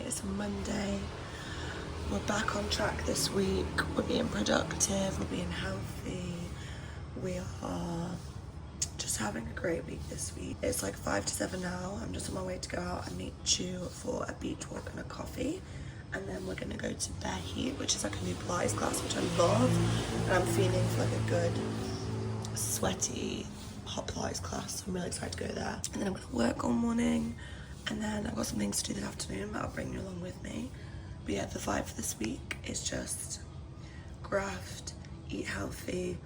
It's Monday. We're back on track this week. We're being productive, we're being healthy. We are just having a great week this week. It's like 5 to 7 now. I'm just on my way to go out and meet you for a beach walk and a coffee. And then we're gonna go to Bare Heat, which is like a new Pilates class, which I love. And I'm feeling for like a good, sweaty, hot Pilates class. So I'm really excited to go there. And then I'm gonna work all morning. And then I've got some things to do this afternoon, but I'll bring you along with me. But yeah, the vibe for this week is just graft, eat healthy,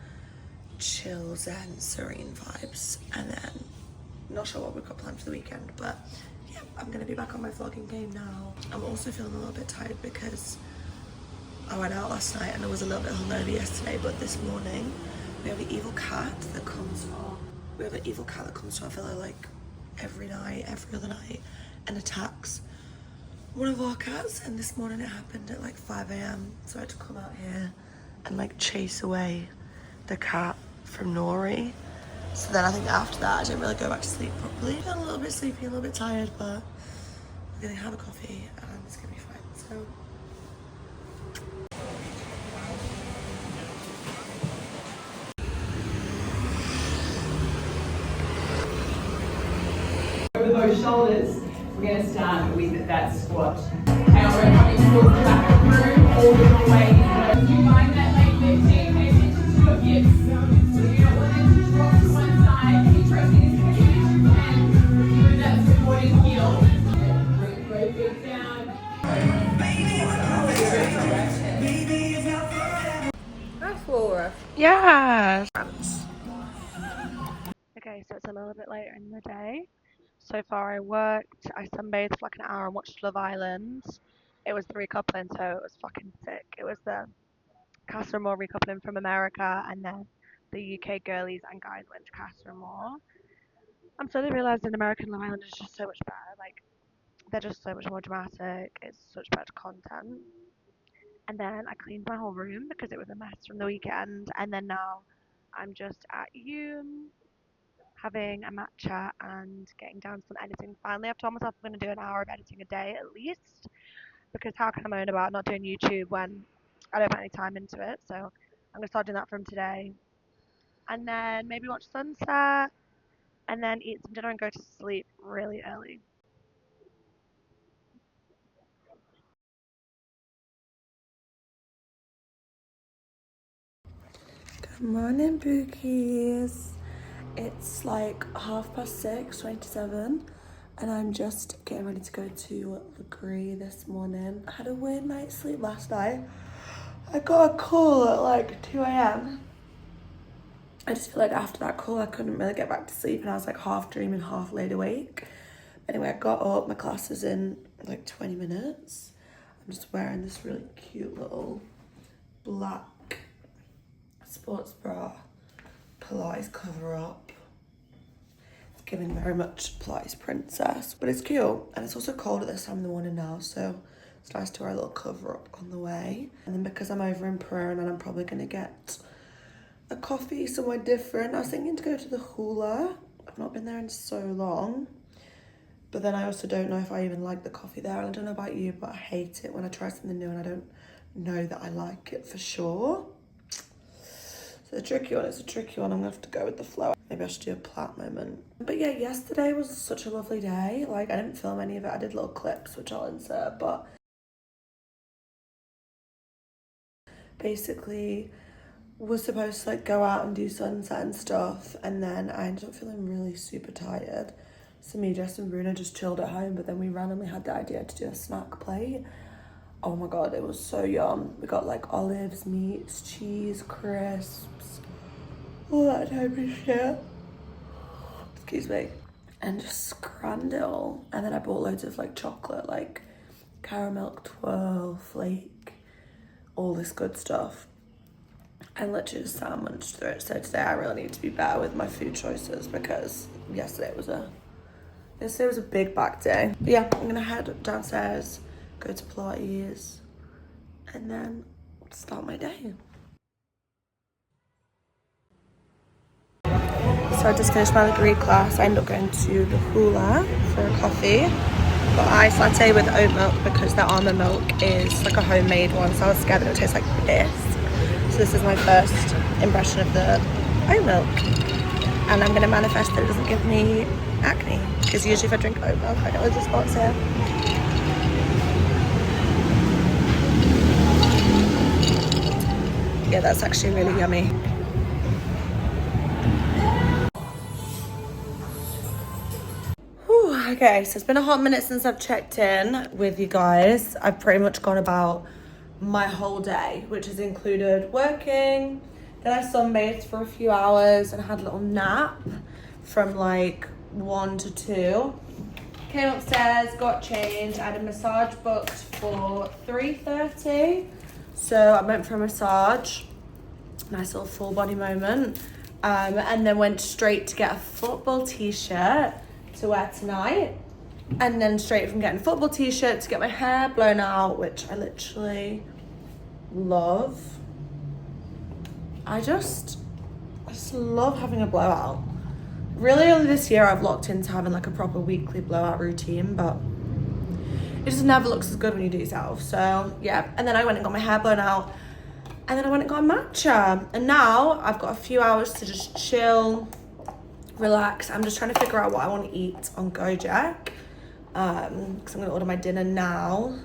chill, zen, serene vibes. And then, not sure what we've got planned for the weekend, but yeah, I'm gonna be back on my vlogging game now. I'm also feeling a little bit tired because I went out last night and I was a little bit hungover yesterday, but this morning we have an evil cat that comes to our villa like every night, every other night, and attacks one of our cats. And this morning it happened at like 5 a.m. so I had to come out here and like chase away the cat from Nori. So then I think after that I didn't really go back to sleep properly. I feel a little bit sleepy, a little bit tired, but I'm gonna have a coffee and it's gonna be fine. So over those shoulders, we're going to start with that squat. Now we're coming towards the back of the room, all the way. If you find that leg lifting, pay attention to your hips. So you don't want them to drop to one side. Keep pressing as heavy as you can through that supporting heel. Bring both feet down. That's Laura. yes. Okay, so it's a little bit later in the day. So far I sunbathed for like an hour and watched Love Island. It was the recoupling, so it was fucking sick. It was the Casa Amor recoupling from America, and then the UK girlies and guys went to Casa Amor. I'm slowly realising American Love Island is just so much better. Like, they're just so much more dramatic. It's such better content. And then I cleaned my whole room because it was a mess from the weekend. And then now I'm just at Hume, having a matcha and getting down some editing. Finally, I've told myself I'm going to do an hour of editing a day at least, because how can I moan about not doing YouTube when I don't put any time into it? So I'm going to start doing that from today. And then maybe watch sunset, and then eat some dinner and go to sleep really early. Good morning, bookies. It's like 6:30, 27, and I'm just getting ready to go to Legree this morning. I had a weird night's sleep last night. I got a call at like 2 a.m. I just feel like after that call I couldn't really get back to sleep, and I was like half dreaming, half laid awake. Anyway, I got up, my class is in like 20 minutes. I'm just wearing this really cute little black sports bra, Pilates cover up. It's giving very much Pilates princess, but it's cute. And it's also cold at this time in the morning now, so it's nice to wear a little cover up on the way. And then because I'm over in Pereira and I'm probably gonna get a coffee somewhere different, I was thinking to go to the Hula. I've not been there in so long, but then I also don't know if I even like the coffee there. I don't know about you, but I hate it when I try something new and I don't know that I like it for sure. So it's a tricky one. I'm gonna have to go with the flow. Maybe I should do a plat moment. But yeah, yesterday was such a lovely day. Like, I didn't film any of it. I did little clips, which I'll insert, but basically was supposed to like go out and do sunset and stuff, and then I ended up feeling really super tired. So me, Jess and Bruno just chilled at home, but then we randomly had the idea to do a snack plate. Oh my god, it was so yum. We got like olives, meats, cheese, crisps, all that type of shit. Excuse me. And just scrambled it all. And then I bought loads of like chocolate, like caramel twirl, flake, all this good stuff. And literally just sandwiched through it. So today I really need to be better with my food choices, because yesterday was a big back day. But yeah, I'm gonna head downstairs, go to Pilates, and then start my day. So I just finished my Legree class. I ended up going to the Hula for a coffee. got iced latte with oat milk because the almond milk is like a homemade one, so I was scared that it would taste like this. So this is my first impression of the oat milk. And I'm going to manifest that it doesn't give me acne, because usually if I drink oat milk I get loads of spots here. Yeah, that's actually really yummy. Whew, okay, so it's been a hot minute since I've checked in with you guys. I've pretty much gone about my whole day, which has included working, then I sunbathed for a few hours and had a little nap from like 1 to 2. Came upstairs, got changed. I had a massage booked for 3:30. So I went for a massage, nice little full body moment. And then went straight to get a football t-shirt to wear tonight. And then straight from getting a football t-shirt to get my hair blown out, which I literally love. I just love having a blowout. Really only this year I've locked into having like a proper weekly blowout routine, but it just never looks as good when you do it yourself. So yeah, and then I went and got my hair blown out, and then I went and got a matcha, and now I've got a few hours to just chill, relax. I'm just trying to figure out what I want to eat on Gojek, because I'm gonna order my dinner now.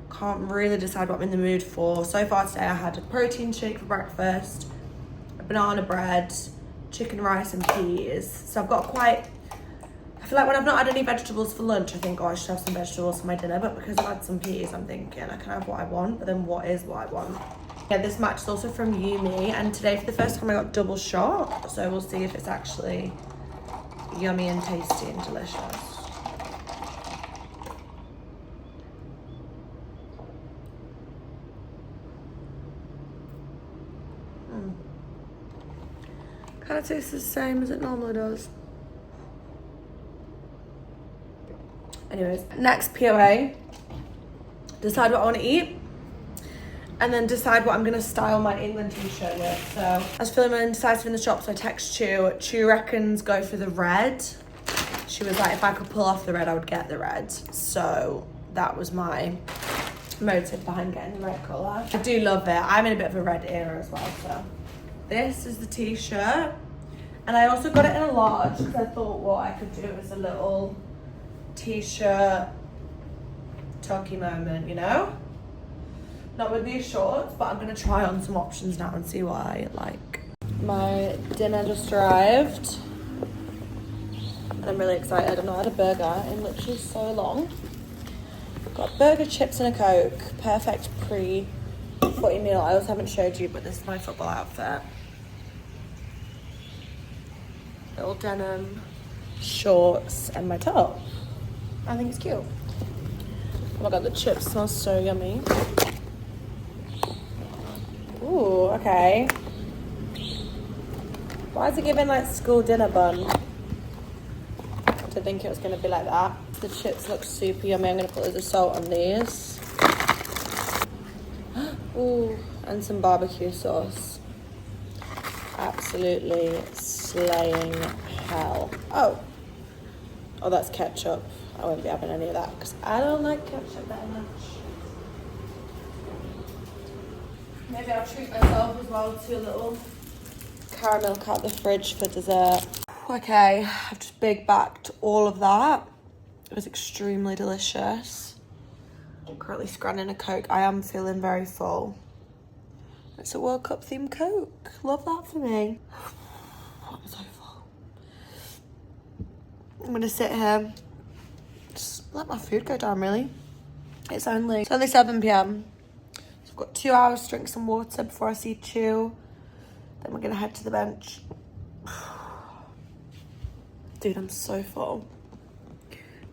Can't really decide what I'm in the mood for. So far today I had a protein shake for breakfast, a banana bread, chicken rice and peas. So I've got quite, I feel like when I've not had any vegetables for lunch, I think, oh, I should have some vegetables for my dinner. But because I've had some peas, I'm thinking I can have what I want, but then what is what I want? Yeah, this match is also from Yumi, and today for the first time I got double shot. So we'll see if it's actually yummy and tasty and delicious. Kind of tastes the same as it normally does. Anyways, next POA. Decide what I want to eat, and then decide what I'm going to style my England t-shirt with. So I was feeling indecisive in the shop, so I text Chu. Chu reckons go for the red. She was like, if I could pull off the red, I would get the red. So that was my motive behind getting the red colour. I do love it. I'm in a bit of a red era as well, so. This is the t-shirt, and I also got it in a large because I thought what I could do is a little t-shirt chunky moment, you know? Not with these shorts, but I'm gonna try on some options now and see what I like. My dinner just arrived, and I'm really excited. I've not had a burger in literally so long. Got burger, chips and a Coke. Perfect pre-footy meal. I also haven't showed you, but this is my football outfit. Little denim shorts and my top. I think it's cute. Oh my god, the chips smell so yummy. Ooh, okay. Why is it giving like school dinner bun? I didn't think it was gonna be like that. The chips look super yummy. I'm gonna put a little salt on these. Ooh, and some barbecue sauce. Absolutely slaying hell. Oh, that's ketchup. I won't be having any of that because I don't like ketchup that much. Maybe I'll treat myself as well to a little caramel out the fridge for dessert. Okay, I've just big backed all of that. It was extremely delicious. I'm currently scanning a Coke. I am feeling very full. It's a World Cup themed Coke. Love that for me. I'm so full. I'm gonna sit here, just let my food go down really. It's only 7 p.m. So I've got 2 hours to drink some water before I see Chew. Then we're gonna head to the bench. Dude, I'm so full.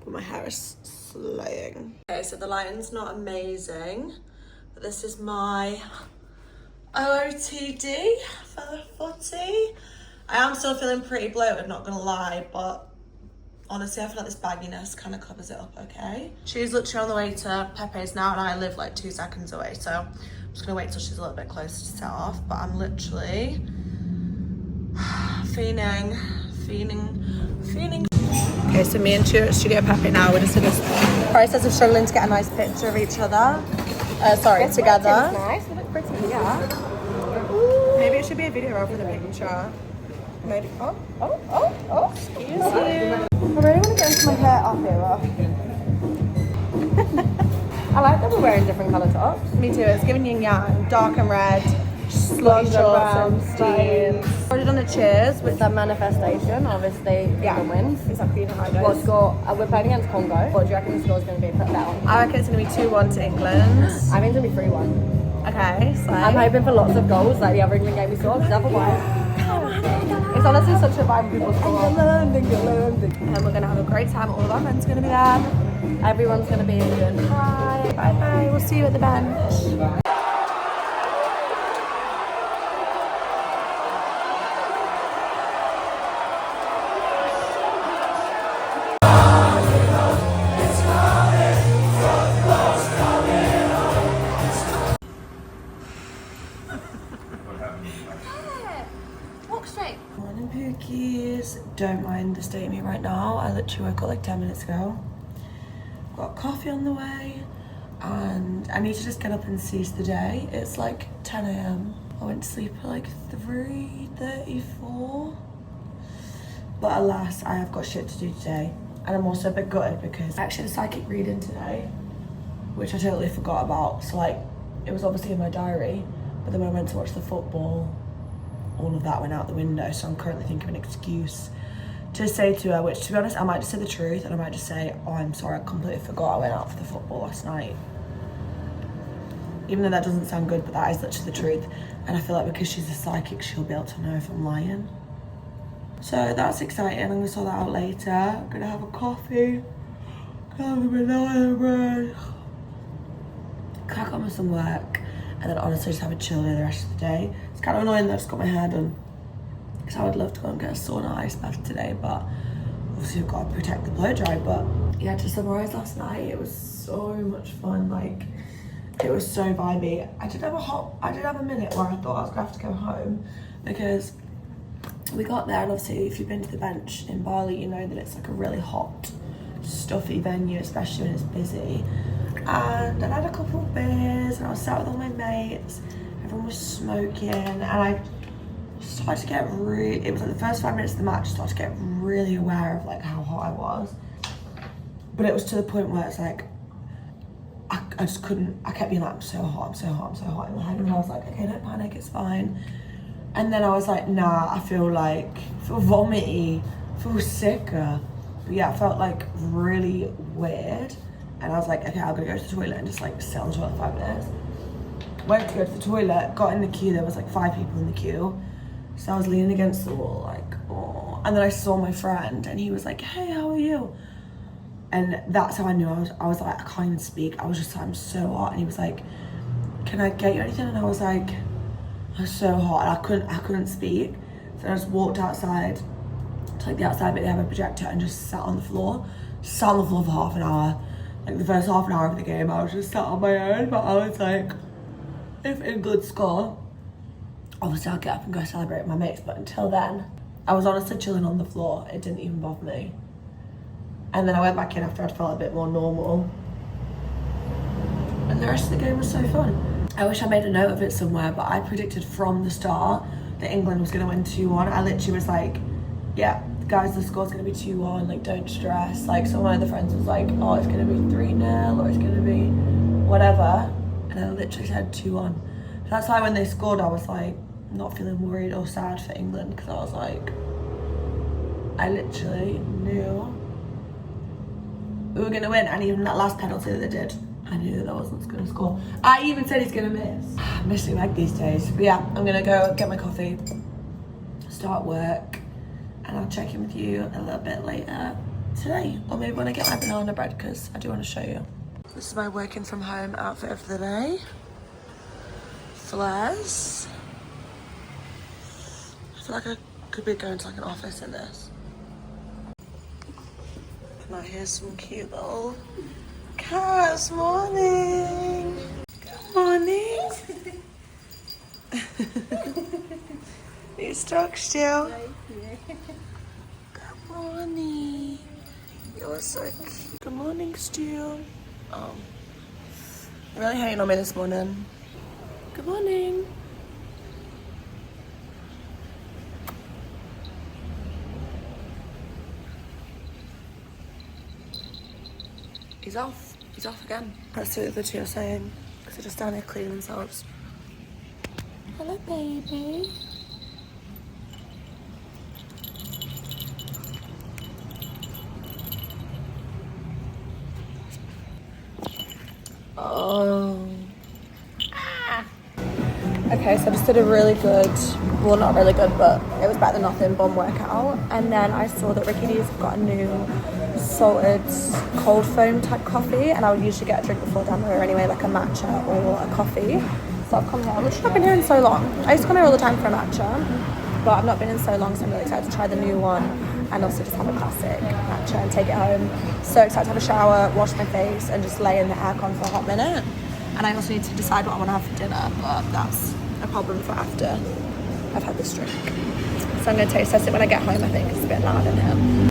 But my hair is slaying. Okay, so the lighting's not amazing, but this is my OOTD for the footy. I am still feeling pretty bloated, not gonna lie, but honestly, I feel like this bagginess kind of covers it up, okay? She's literally on the way to Pepe's now, and I live like 2 seconds away, so I'm just gonna wait till she's a little bit closer to set off, but I'm literally fiending. Okay, so me and Studio Pepe now, we're just in this process of struggling to get a nice picture of each other. Sorry, together. Nice, they look pretty, yeah. Maybe it should be a video rather than a picture. Maybe. Oh, excuse you. I really want to get into my hair up here. I like that we're wearing different colour tops. Me too, it's giving yin yang, dark and red, slutty shorts and steams. Already done the cheers, which It's a manifestation, obviously, England wins. exactly, you know how it goes. What score? We're playing against Congo. What do you reckon the score's going to be? Put that on. I reckon it's going to be 2-1 to England. I think it's going to be 3-1. Okay, so. I'm hoping for lots of goals like the other England game we saw, because otherwise, it's honestly such a vibe people score. And we're going to have a great time. All of our friends are going to be there. Everyone's going to be doing hi. Bye bye, we'll see you at the bench. Walk straight. Morning Pookies. Don't mind the state of me right now. I literally woke up like 10 minutes ago. Got coffee on the way and I need to just get up and seize the day. It's like 10 a.m. I went to sleep at like 3:34. But alas, I have got shit to do today. And I'm also a bit gutted because I actually had a psychic reading today, which I totally forgot about. So like, it was obviously in my diary, but then when I went to watch the football, all of that went out the window. So I'm currently thinking of an excuse to say to her, which to be honest, I might just say the truth and I might just say, oh, I'm sorry, I completely forgot I went out for the football last night. Even though that doesn't sound good, but that is literally the truth. And I feel like because she's a psychic, she'll be able to know if I'm lying. So that's exciting. I'm gonna sort that out later. I'm gonna have a coffee, have a banana bread, crack on with some work, and then honestly just have a chill day the rest of the day. It's kind of annoying that I just got my hair done, because I would love to go and get a sauna ice bath today, but obviously I've got to protect the blow dry. But yeah, to summarise last night, it was so much fun. Like, it was so vibey. I did have a minute where I thought I was gonna have to go home, because we got there and obviously if you've been to the bench in Bali, you know that it's like a really hot, stuffy venue, especially when it's busy. And I had a couple of beers and I was sat with all my mates. Everyone was smoking and I started to get it was like the first 5 minutes of the match, I started to get really aware of like how hot I was. But it was to the point where it's like, I just couldn't, I kept being like, I'm so hot, I'm so hot, I'm so hot in my head. And I was like, okay, don't panic, it's fine. And then I was like, nah, I feel vomity, I feel sicker. But yeah, I felt like really weird. And I was like, okay, I'm gonna go to the toilet and just like sit on the toilet for 5 minutes. Went to go to the toilet, got in the queue, there was like 5 people in the queue. So I was leaning against the wall, like, oh. And then I saw my friend and he was like, hey, how are you? And that's how I knew I was like, I can't even speak. I was just like, I'm so hot. And he was like, can I get you anything? And I was like, I'm so hot. And I couldn't speak. So I just walked outside to like the outside bit, they have a projector, and just sat on the floor. Sat on the floor for half an hour. Like the first half an hour of the game, I was just sat on my own. But I was like, if England score, obviously I'll get up and go celebrate with my mates. But until then, I was honestly chilling on the floor. It didn't even bother me. And then I went back in after I'd felt a bit more normal. And the rest of the game was so fun. I wish I made a note of it somewhere, but I predicted from the start that England was gonna win 2-1. I literally was like, yeah, guys, the score's gonna be 2-1, like, don't stress. Like, some of my other friends was like, oh, it's gonna be 3-0, or it's gonna be whatever. And I literally said 2-1. That's why when they scored, I was like, not feeling worried or sad for England, because I was like, I literally knew we were gonna win. And even that last penalty that they did, I knew that I wasn't gonna score. I even said he's gonna miss. I'm missing Meg these days. But yeah, I'm gonna go get my coffee, start work, and I'll check in with you a little bit later today. Or maybe when I get my banana bread, because I do want to show you. This is my working from home outfit of the day. Flares. I feel like I could be going to like an office in this. And I hear some cute little cats. Morning. Good morning. Are you stuck still? Good morning. It was so cute. Good morning, Stu. Oh, really hating on me this morning. Good morning. He's off. He's off again. Let's see what the two are saying. Because they're just down here cleaning themselves. Hello, baby. Oh. Okay, so I just did a really good, well not really good, but it was better than nothing, bum workout. And then I saw that Ricky D's have got a new salted cold foam type coffee, and I would usually get a drink before down here anyway, like a matcha or a coffee. So I've come here, I've literally not been here in so long. I used to come here all the time for a matcha, but I've not been in so long, so I'm really excited to try the new one and also just have a classic matcha and take it home. So excited to have a shower, wash my face, and just lay in the aircon for a hot minute. And I also need to decide what I want to have for dinner, but that's a problem for after I've had this drink. So I'm going to taste test it when I get home, I think. It's a bit loud in here.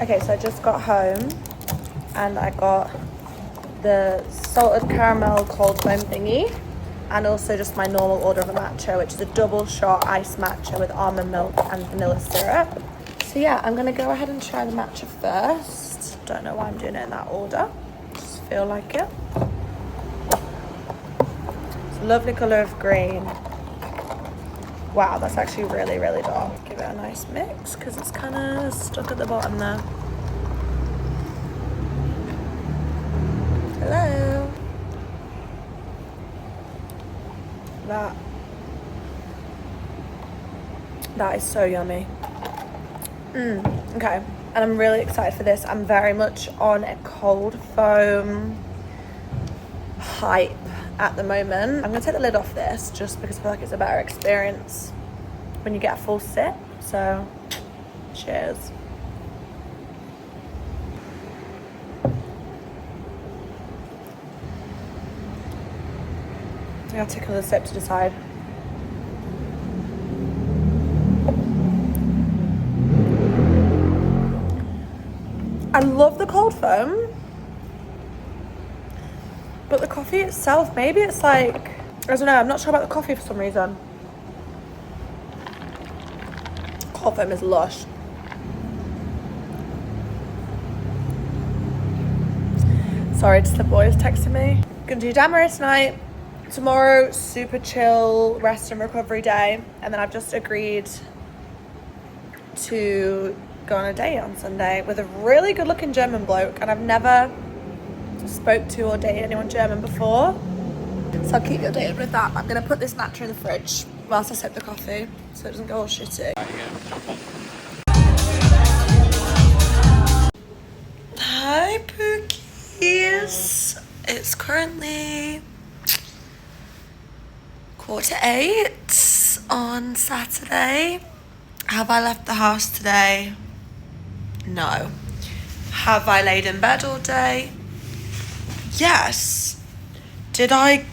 Okay, so I just got home and I got the salted caramel cold foam thingy and also just my normal order of a matcha, which is a double shot iced matcha with almond milk and vanilla syrup. So yeah, I'm going to go ahead and try the matcha first. Don't know why I'm doing it in that order. Just feel like it. It's a lovely colour of green. Wow, that's actually really, really dark. Give it a nice mix because it's kind of stuck at the bottom there. Hello. That is so yummy. Okay, and I'm really excited for this. I'm very much on a cold foam hype at the moment. I'm gonna take the lid off this just because I feel like it's a better experience when you get a full sip. So, cheers. I gotta take another sip to decide. I love the cold foam, but the coffee itself, maybe it's like, I don't know, I'm not sure about the coffee for some reason. Cold foam is lush. Sorry, just the boys texting me. Gonna do Damaris tonight. Tomorrow, super chill rest and recovery day. And then I've just agreed to go on a date on Sunday with a really good looking German bloke. And I've never spoke to or dated anyone German before. So I'll keep you updated with that. I'm gonna put this matcha in the fridge whilst I sip the coffee so it doesn't go all shitty. Hi Pookies. It's currently 8:15 on Saturday. Have I left the house today? No. Have I laid in bed all day? Yes. Did I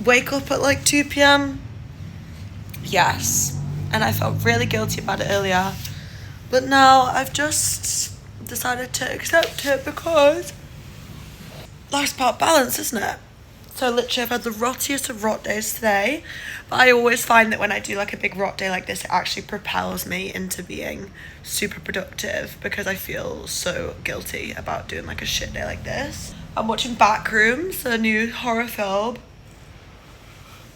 wake up at like 2 p.m? Yes. And I felt really guilty about it earlier. But now I've just decided to accept it because life's about balance, isn't it? So literally I've had the rottiest of rot days today, but I always find that when I do like a big rot day like this, it actually propels me into being super productive because I feel so guilty about doing like a shit day like this. I'm watching Backrooms, a new horror film.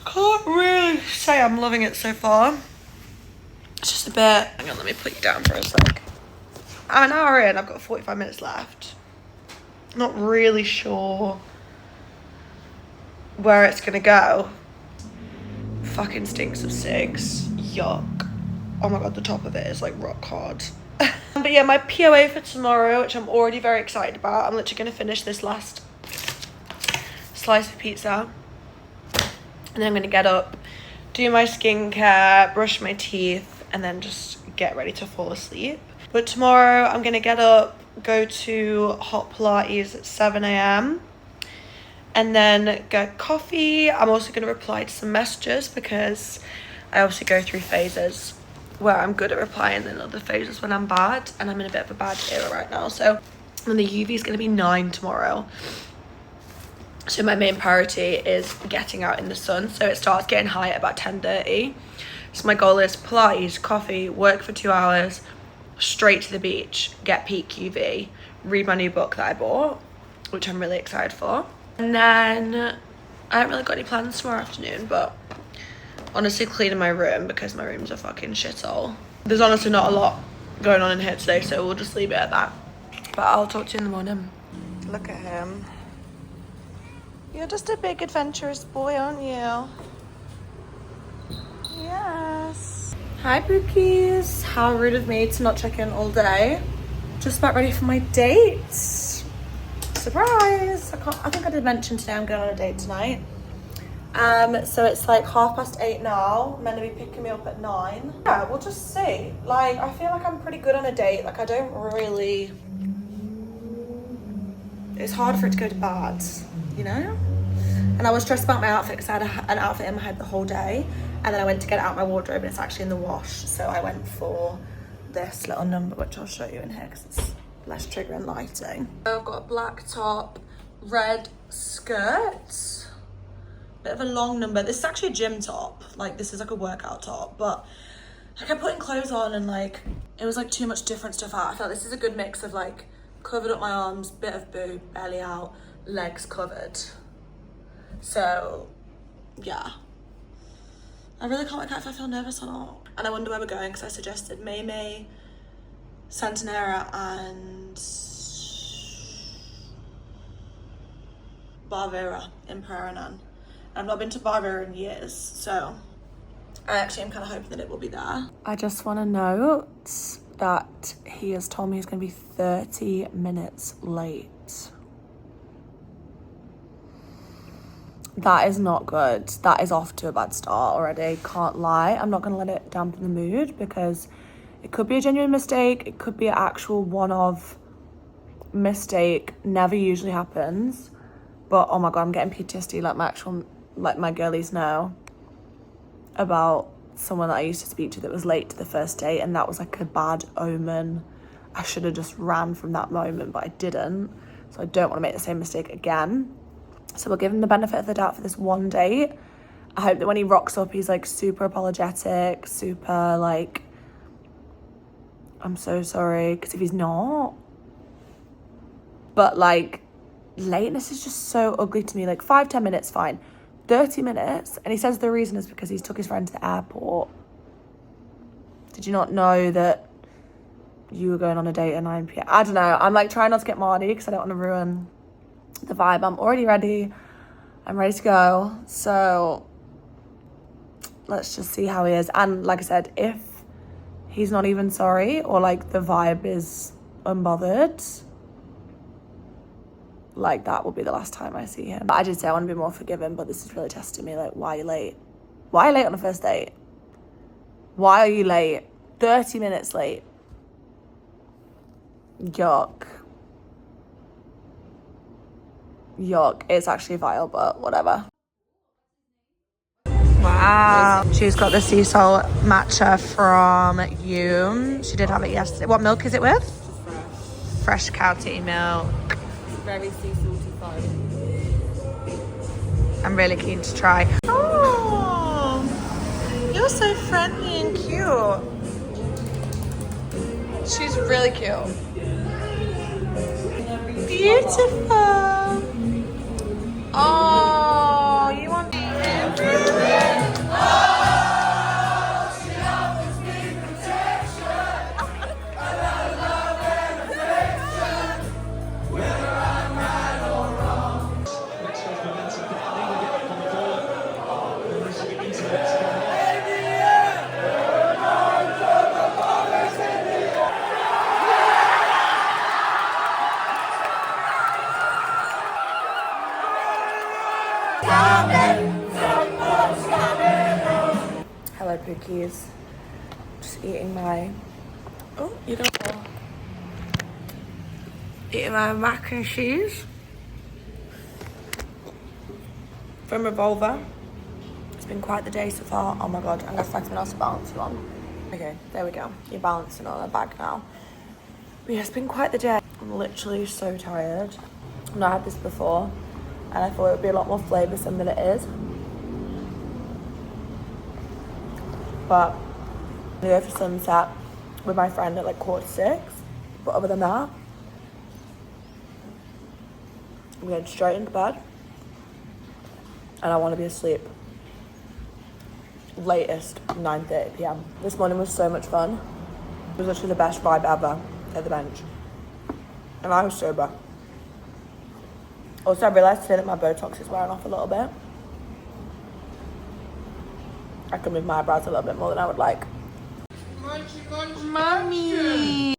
Can't really say I'm loving it so far. It's just a bit, hang on, let me put you down for a sec. I'm an hour in, I've got 45 minutes left. Not really sure where it's gonna go. Fucking stinks of cigs. Yuck. Oh my god, the top of it is like rock hard. But yeah, my POA for tomorrow, which I'm already very excited about. I'm literally gonna finish this last slice of pizza. And then I'm gonna get up, do my skincare, brush my teeth, and then just get ready to fall asleep. But tomorrow I'm gonna get up, go to hot Pilates at 7 a.m. and then get coffee. I'm also going to reply to some messages because I also go through phases where I'm good at replying, and other phases when I'm bad, and I'm in a bit of a bad era right now. So, and the UV is going to be 9 tomorrow. So my main priority is getting out in the sun. So it starts getting high at about 10:30. So my goal is Pilates, coffee, work for 2 hours, straight to the beach, get peak UV, read my new book that I bought, which I'm really excited for. And then I haven't really got any plans tomorrow afternoon, but honestly cleaning my room because my room's a fucking shithole. There's honestly not a lot going on in here today, so we'll just leave it at that. But I'll talk to you in the morning. Look at him. You're just a big adventurous boy, aren't you? Yes. Hi, Bookies. How rude of me to not check in all day. Just about ready for my date. Surprise! I think I did mention today I'm going on a date tonight. So it's like 8:30 now. Meant to be picking me up at 9. Yeah, we'll just see. Like, I feel like I'm pretty good on a date. Like, I don't really... It's hard for it to go to bad, you know? And I was stressed about my outfit because I had an outfit in my head the whole day. And then I went to get it out my wardrobe and it's actually in the wash. So I went for this little number, which I'll show you in here because it's less triggering lighting. I've got a black top, red skirt, bit of a long number. This is actually a gym top. Like, this is like a workout top, but I kept putting clothes on and like, it was like too much different stuff out. I thought this is a good mix of like, covered up my arms, bit of boob, belly out, legs covered. So, yeah. I really can't work out if I feel nervous or not. And I wonder where we're going because I suggested May, Santanera and Barbera in Paranan. I've not been to Barbera in years, so I actually am kind of hoping that it will be there. I just want to note that he has told me he's going to be 30 minutes late. That is not good. That is off to a bad start already. Can't lie. I'm not going to let it dampen the mood because it could be a genuine mistake. It could be an actual one-off mistake. Never usually happens. But oh my God, I'm getting PTSD like my girlies know about someone that I used to speak to that was late to the first date, and that was like a bad omen. I should have just ran from that moment, but I didn't. So I don't want to make the same mistake again. So we'll give him the benefit of the doubt for this one date. I hope that when he rocks up, he's like super apologetic, super like, I'm so sorry, because if he's not, but like, lateness is just so ugly to me. Like 5-10 minutes, fine. 30 minutes, and he says the reason is because he's took his friend to the airport. Did you not know that you were going on a date at 9 p.m? I don't know. I'm like trying not to get mardy because I don't want to ruin the vibe. I'm already ready. I'm ready to go. So let's just see how he is. And like I said, if he's not even sorry or like the vibe is unbothered, like that will be the last time I see him. I did say I want to be more forgiving, but this is really testing me. Like, why are you late? Why are you late on a first date? Why are you late? 30 minutes late. Yuck. Yuck. It's actually vile, but whatever. Wow. She's got the sea salt matcha from you. She did have it yesterday. What milk is it with? Fresh cow tea milk. Very sea salty foam. I'm really keen to try. Oh, you're so friendly and cute. She's really cute. Beautiful. Oh, you want me? Hello, Pookies. Just eating my... Oh, you're gonna fall. Eating my mac and cheese from Revolver. It's been quite the day so far. Oh my God, I'm gonna find something else to balance you on. Okay, there we go. You're balancing on the bag now. But yeah, it's been quite the day. I'm literally so tired. I've not had this before, and I thought it would be a lot more flavoursome than it is. But I'm gonna go for sunset with my friend at like 6:15. But other than that, I'm going straight into bed, and I want to be asleep latest 9:30 p.m. This morning was so much fun. It was literally the best vibe ever at the bench, and I was sober. Also, I realised today that my Botox is wearing off a little bit. I can move my eyebrows a little bit more than I would like. Mommy!